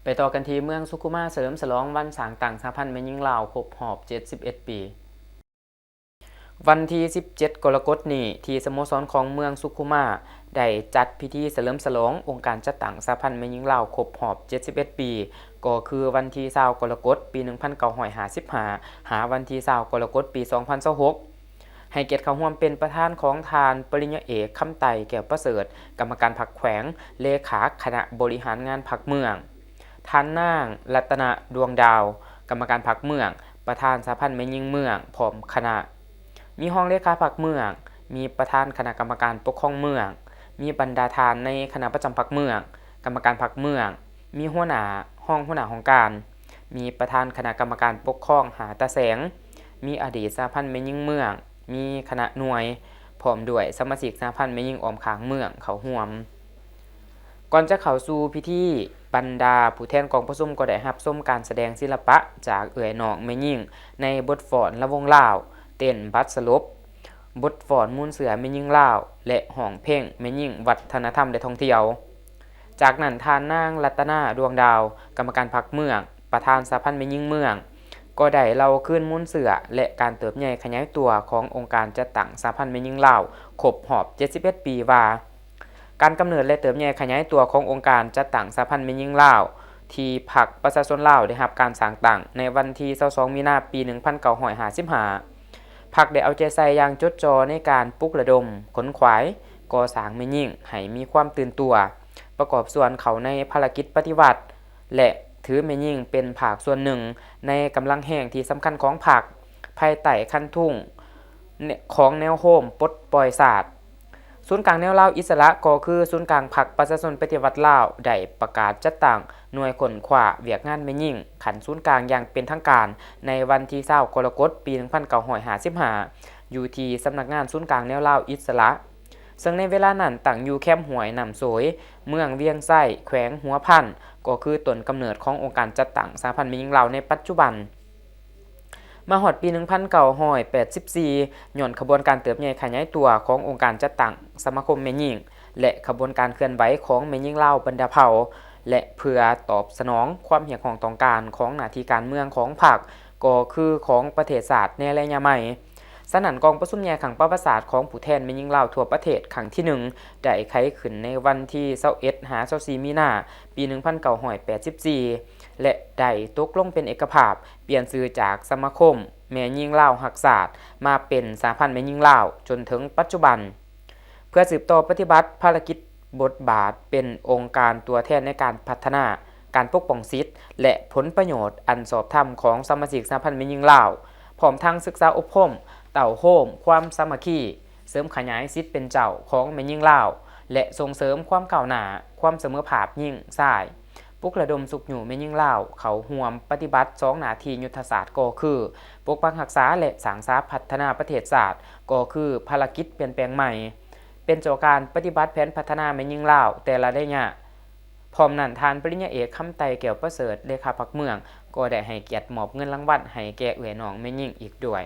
ไปต่อกันที่เมืองสุขุมาเสริมฉลองวันสร้างตั้งสหพันธ์แม่หญิงลาวครบรอบ71 ปีวันที่17 กรกฎาคมนี้ที่สโมสรของเมืองสุขุมาได้จัดพิธีเฉลิมฉลององค์การจัดตั้งสหพันธ์แม่หญิงลาวครบรอบ71 ปีก็คือวันที่20 กรกฎาคมปี 1955 หาวันที่20 กรกฎาคมปี 2026ให้เกียรติเข้าร่วมเป็นประธานของทานปริญญาเอกคำไต่แก้วประเสริฐกรรมการพรรคแขวงเลขาคณะบริหารงานพรรคเมืองท่านนางรัตนดวงดาวกรรมการพรรคเมืองประธานสหพันธ์แม่หญิงเมืองพร้อมคณะมีห้องเลขาพรรคเมืองมีประธานคณะกรรมการปกครองเมืองมีบรรดาทานในคณะประจำพรรคเมืองกรรมการพรรคเมืองมีหัวหน้าหัวหน้าของการมีประธานคณะกรรมการปกครองหาตาแสงมีอดีตสหพันธ์แม่หญิงเมืองมีคณะหน่วยพร้อมด้วยสมาชิกสหพันธ์แม่หญิงอ้อมข้างเมืองเข้าร่วมก่อนจะเข้าสู่พิธีบรรดาผู้แทนกองประชุมก็ได้รับชมการแสดงศิลปะจากเอื้อยน้องแม่หญิงในบทฟ้อนระวงลาวเต้นบัดสลบบทฟ้อนมูลเสือแม่หญิงลาวและห้องเพลงแม่หญิงวัฒนธรรมและท่องเที่ยวจากนั้นทานนางรัตนาดวงดาวกรรมการพรรคเมืองประธานสหพันธ์แม่หญิงเมืองก็ได้เล่าขึ้นมูลเสือและการเติบใหญ่ขยายตัวขององค์การจัดตั้งสหพันธ์แม่หญิงลาวครบรอบ71 ปีว่าการกำเนิดและเติบใหญ่ขยายตัวขององค์การจัดตั้งสหพันธ์แม่หญิงลาวที่พรรคประชาชนลาวได้รับการสร้างตั้งในวันที่22 มีนาคมปี 1955พรรคได้เอาใจใส่อย่างจดจ่อในการปลุกระดมขนขวายก่อสร้างแม่หญิงให้มีความตื่นตัวประกอบส่วนเขาในภารกิจปฏิวัติและถือแม่หญิงเป็นภาคส่วนหนึ่งในกำลังแห่งที่สำคัญของพรรคภายใต้คันทุ่งของแนวโฮมปลดปล่อยศาสตร์ศูนย์กลางแนวลาวอิสระก็คือศูนย์กลางพรรคประชาชนปฏิวัติลาวได้ประกาศจัดตั้งหน่วยค้นคว้าเวียกงานแม่หญิงขันศูนย์กลางอย่างเป็นทางการในวันที่20 กรกฎาคมปี 1955อยู่ที่สำนักงานศูนย์กลางแนวลาวอิสระซึ่งในเวลานั้นตั้งอยู่แคมป์ห้วยน้ำโสยเมืองเวียงไส้แขวงหัวพันก็คือต้นกำเนิดขององค์การจัดตั้งสหพันธ์แม่หญิงลาวในปัจจุบันมาฮอดปี 1984 ย้อนขบวนการเติบใหญ่ขยายตัวขององค์การจัดตั้งสมาคมแม่หญิงและขบวนการเคลื่อนไหวของแม่หญิงลาวบรรดาเผ่าและเพื่อตอบสนองความเรียกร้องต้องการของหน้าที่การเมืองของพรรคก็คือของประเทศชาติในระยะใหม่สนั่นกองประชุมใหญ่ครั้งประวัติศาสตร์ของผู้แทนแม่หญิงลาวทั่วประเทศครั้งที่1ได้ไขขึ้นในวันที่21 หา 24 มีนาคมปี 1984และได้ตกลงเป็นเอกภาพเปลี่ยนชื่อจากสมาคมแม่หญิงลาวรักษามาเป็นสหพันธ์แม่หญิงลาวจนถึงปัจจุบันเพื่อสืบต่อปฏิบัติภารกิจบทบาทเป็นองค์การตัวแทนในการพัฒนาการปกป้องสิทธิและผลประโยชน์อันชอบธรรมของสมาชิกสหพันธ์แม่หญิงลาวพร้อมทั้งศึกษาอบรมเต่าโฮมความสามัคคีเสริมขยายสิทธิเป็นเจ้าของแม่หญิงลาวและส่งเสริมความก้าวหน้าความเสมอภาคหญิงชายปลุกระดมสุขอยู่แม่หญิงลาวเขาร่วมปฏิบัติ2หน้าที่ยุทธศาสตร์ก็คือปกปักรักษาและสร้างสรรค์พัฒนาประเทศชาติก็คือภารกิจเปลี่ยนแปลงใหม่เป็นเจ้าการปฏิบัติแผนพัฒนาแม่หญิงลาวแต่ละระยะพร้อมนั้นทานปริญญาเอกคำไต่แก้วประเสริฐเลขาพรรคเมืองก็ได้ให้เกียรติมอบเงินรางวัลให้แก่เอื้อยน้องแม่หญิงอีกด้วย